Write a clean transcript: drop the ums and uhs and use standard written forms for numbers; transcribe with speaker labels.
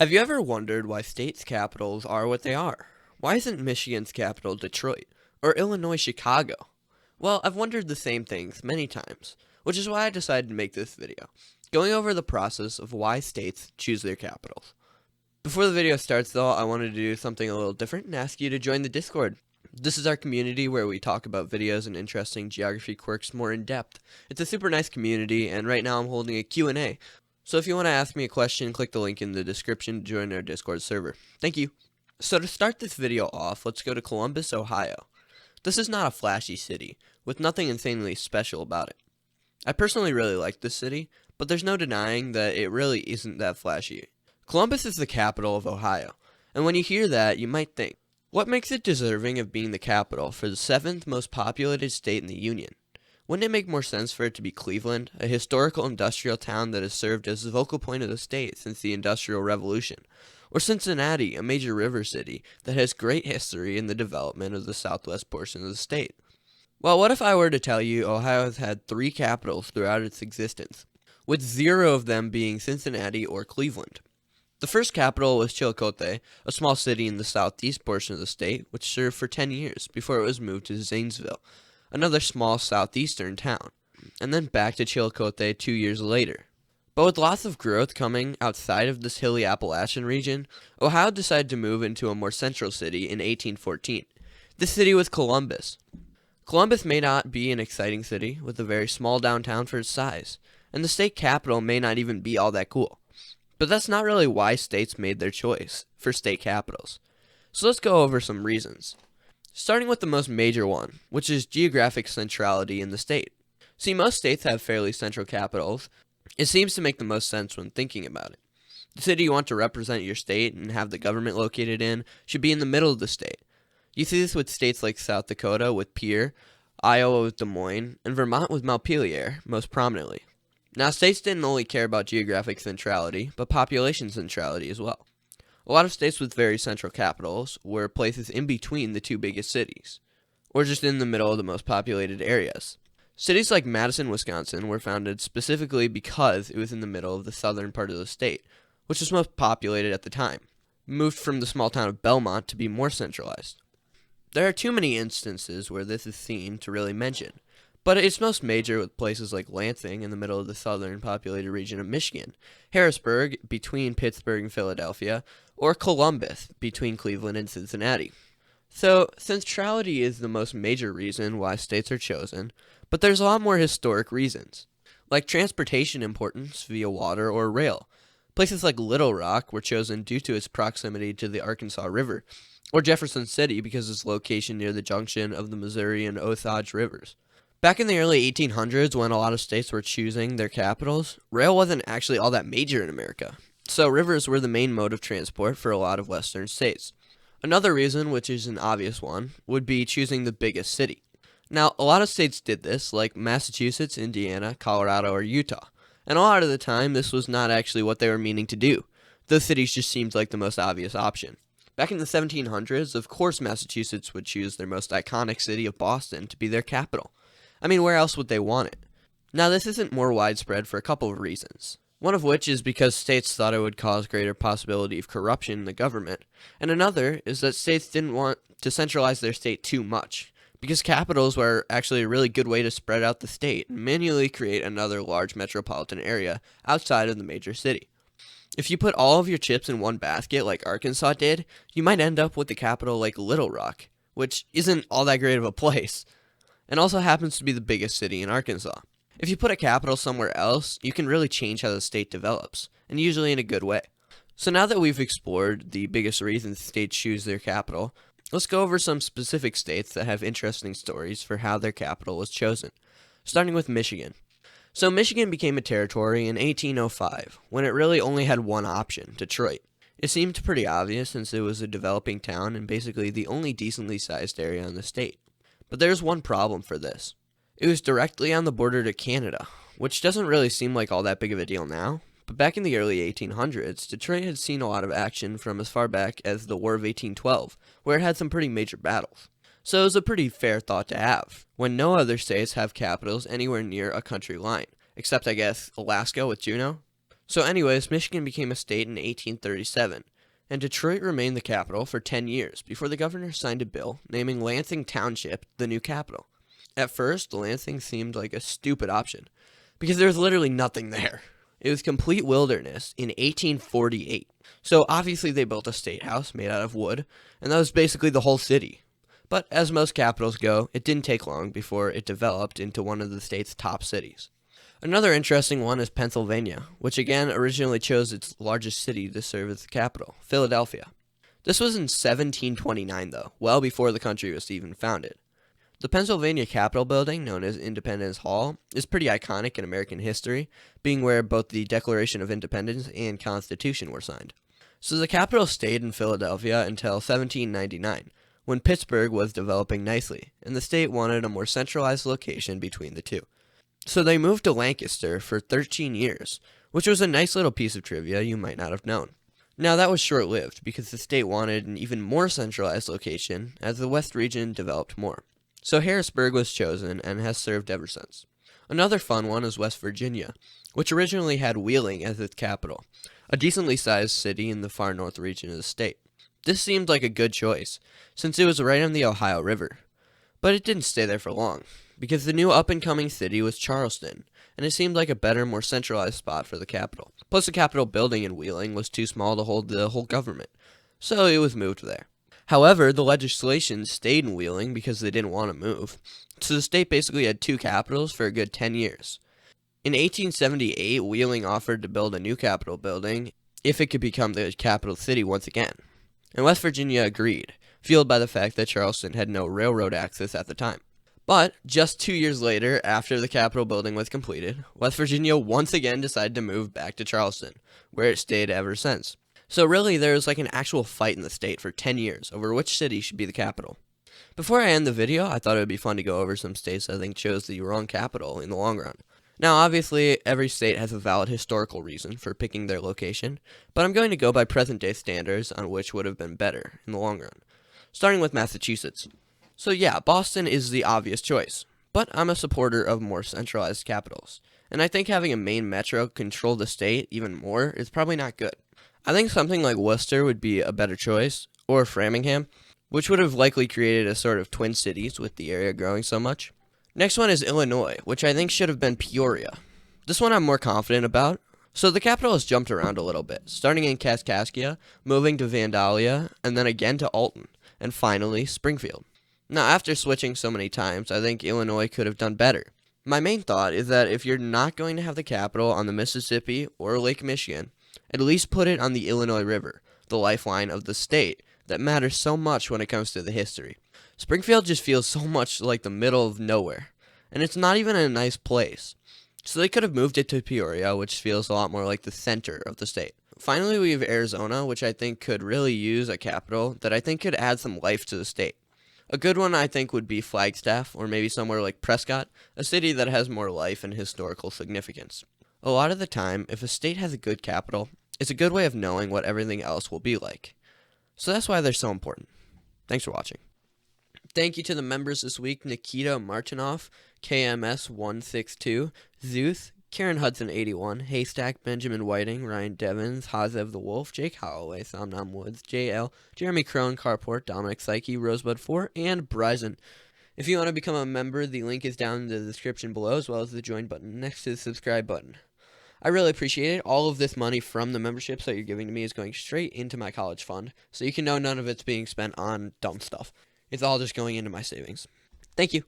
Speaker 1: Have you ever wondered why states' capitals are what they are? Why isn't Michigan's capital Detroit or Illinois Chicago? Well, I've wondered the same things many times, which is why I decided to make this video, going over the process of why states choose their capitals. Before the video starts though, I wanted to do something a little different and ask you to join the Discord. This is our community where we talk about videos and interesting geography quirks more in depth. It's a super nice community, and right now I'm holding a Q&A. So if you want to ask me a question, click the link in the description to join our Discord server. Thank you. So to start this video off, let's go to Columbus, Ohio. This is not a flashy city, with nothing insanely special about it. I personally really like this city, but there's no denying that it really isn't that flashy. Columbus is the capital of Ohio, and when you hear that, you might think, what makes it deserving of being the capital for the 7th most populated state in the Union? Wouldn't it make more sense for it to be Cleveland, a historical industrial town that has served as the focal point of the state since the Industrial Revolution? Or Cincinnati, a major river city that has great history in the development of the southwest portion of the state? Well, what if I were to tell you Ohio has had 3 capitals throughout its existence, with 0 of them being Cincinnati or Cleveland? The first capital was Chillicothe, a small city in the southeast portion of the state, which served for 10 years before it was moved to Zanesville, another small southeastern town, and then back to Chillicothe 2 years later. But with lots of growth coming outside of this hilly Appalachian region, Ohio decided to move into a more central city in 1814. This city was Columbus. Columbus may not be an exciting city with a very small downtown for its size, and the state capital may not even be all that cool. But that's not really why states made their choice for state capitals. So let's go over some reasons. Starting with the most major one, which is geographic centrality in the state. See, most states have fairly central capitals. It seems to make the most sense when thinking about it. The city you want to represent your state and have the government located in should be in the middle of the state. You see this with states like South Dakota with Pierre, Iowa with Des Moines, and Vermont with Montpelier most prominently. Now, states didn't only care about geographic centrality, but population centrality as well. A lot of states with very central capitals were places in between the 2 biggest cities, or just in the middle of the most populated areas. Cities like Madison, Wisconsin were founded specifically because it was in the middle of the southern part of the state, which was most populated at the time, moved from the small town of Belmont to be more centralized. There are too many instances where this is seen to really mention, but it's most major with places like Lansing in the middle of the southern populated region of Michigan, Harrisburg between Pittsburgh and Philadelphia, or Columbus between Cleveland and Cincinnati. So, centrality is the most major reason why states are chosen, but there's a lot more historic reasons, like transportation importance via water or rail. Places like Little Rock were chosen due to its proximity to the Arkansas River, or Jefferson City because of its location near the junction of the Missouri and Osage rivers. Back in the early 1800s, when a lot of states were choosing their capitals, rail wasn't actually all that major in America, so rivers were the main mode of transport for a lot of western states. Another reason, which is an obvious one, would be choosing the biggest city. Now, a lot of states did this, like Massachusetts, Indiana, Colorado, or Utah, and a lot of the time this was not actually what they were meaning to do. Those cities just seemed like the most obvious option. Back in the 1700s, of course Massachusetts would choose their most iconic city of Boston to be their capital. I mean, where else would they want it? Now, this isn't more widespread for a couple of reasons. One of which is because states thought it would cause greater possibility of corruption in the government, and another is that states didn't want to centralize their state too much, because capitals were actually a really good way to spread out the state and manually create another large metropolitan area outside of the major city. If you put all of your chips in one basket like Arkansas did, you might end up with a capital like Little Rock, which isn't all that great of a place, and also happens to be the biggest city in Arkansas. If you put a capital somewhere else, you can really change how the state develops, and usually in a good way. So now that we've explored the biggest reasons states choose their capital, let's go over some specific states that have interesting stories for how their capital was chosen, starting with Michigan. So Michigan became a territory in 1805, when it really only had one option, Detroit. It seemed pretty obvious since it was a developing town and basically the only decently sized area in the state. But there's one problem for this. It was directly on the border to Canada, which doesn't really seem like all that big of a deal now, but back in the early 1800s, Detroit had seen a lot of action from as far back as the War of 1812, where it had some pretty major battles. So it was a pretty fair thought to have, when no other states have capitals anywhere near a country line, except I guess Alaska with Juneau. So anyways, Michigan became a state in 1837, and Detroit remained the capital for 10 years before the governor signed a bill naming Lansing Township the new capital. At first, Lansing seemed like a stupid option, because there was literally nothing there. It was complete wilderness in 1848. So obviously they built a state house made out of wood, and that was basically the whole city. But as most capitals go, it didn't take long before it developed into one of the state's top cities. Another interesting one is Pennsylvania, which again originally chose its largest city to serve as the capital, Philadelphia. This was in 1729 though, well before the country was even founded. The Pennsylvania Capitol building, known as Independence Hall, is pretty iconic in American history, being where both the Declaration of Independence and Constitution were signed. So the capital stayed in Philadelphia until 1799, when Pittsburgh was developing nicely, and the state wanted a more centralized location between the two. So they moved to Lancaster for 13 years, which was a nice little piece of trivia you might not have known. Now that was short-lived because the state wanted an even more centralized location as the West region developed more. So Harrisburg was chosen and has served ever since. Another fun one is West Virginia, which originally had Wheeling as its capital, a decently sized city in the far north region of the state. This seemed like a good choice, since it was right on the Ohio River. But it didn't stay there for long, because the new up-and-coming city was Charleston, and it seemed like a better, more centralized spot for the capital. Plus the Capitol building in Wheeling was too small to hold the whole government, so it was moved there. However, the legislation stayed in Wheeling because they didn't want to move, so the state basically had two capitals for a good 10 years. In 1878, Wheeling offered to build a new Capitol building if it could become the capital city once again, and West Virginia agreed, fueled by the fact that Charleston had no railroad access at the time. But just 2 years later, after the Capitol building was completed, West Virginia once again decided to move back to Charleston, where it stayed ever since. So really, there was like an actual fight in the state for 10 years over which city should be the capital. Before I end the video, I thought it would be fun to go over some states I think chose the wrong capital in the long run. Now, obviously, every state has a valid historical reason for picking their location, but I'm going to go by present-day standards on which would have been better in the long run. Starting with Massachusetts. So yeah, Boston is the obvious choice, but I'm a supporter of more centralized capitals, and I think having a main metro control the state even more is probably not good. I think something like Worcester would be a better choice, or Framingham, which would have likely created a sort of twin cities with the area growing so much. Next one is Illinois, which I think should have been Peoria. This one I'm more confident about. So the capital has jumped around a little bit, starting in Kaskaskia, moving to Vandalia, and then again to Alton, and finally Springfield. Now, after switching so many times, I think Illinois could have done better. My main thought is that if you're not going to have the capital on the Mississippi or Lake Michigan, at least put it on the Illinois River, the lifeline of the state that matters so much when it comes to the history. Springfield just feels so much like the middle of nowhere, and it's not even in a nice place. So they could have moved it to Peoria, which feels a lot more like the center of the state. Finally, we have Arizona, which I think could really use a capital that I think could add some life to the state. A good one I think would be Flagstaff, or maybe somewhere like Prescott, a city that has more life and historical significance. A lot of the time, if a state has a good capital, it's a good way of knowing what everything else will be like. So that's why they're so important. Thanks for watching. Thank you to the members this week: Nikita Martinoff, KMS162, Zeus, Karen Hudson 81, Haystack, Benjamin Whiting, Ryan Devins, Hazev the Wolf, Jake Holloway, Somnam Woods, JL, Jeremy Crone, Carport, Dominic Psyche, Rosebud 4, and Bryson. If you want to become a member, the link is down in the description below, as well as the join button next to the subscribe button. I really appreciate it. All of this money from the memberships that you're giving to me is going straight into my college fund, so you can know none of it's being spent on dumb stuff. It's all just going into my savings. Thank you.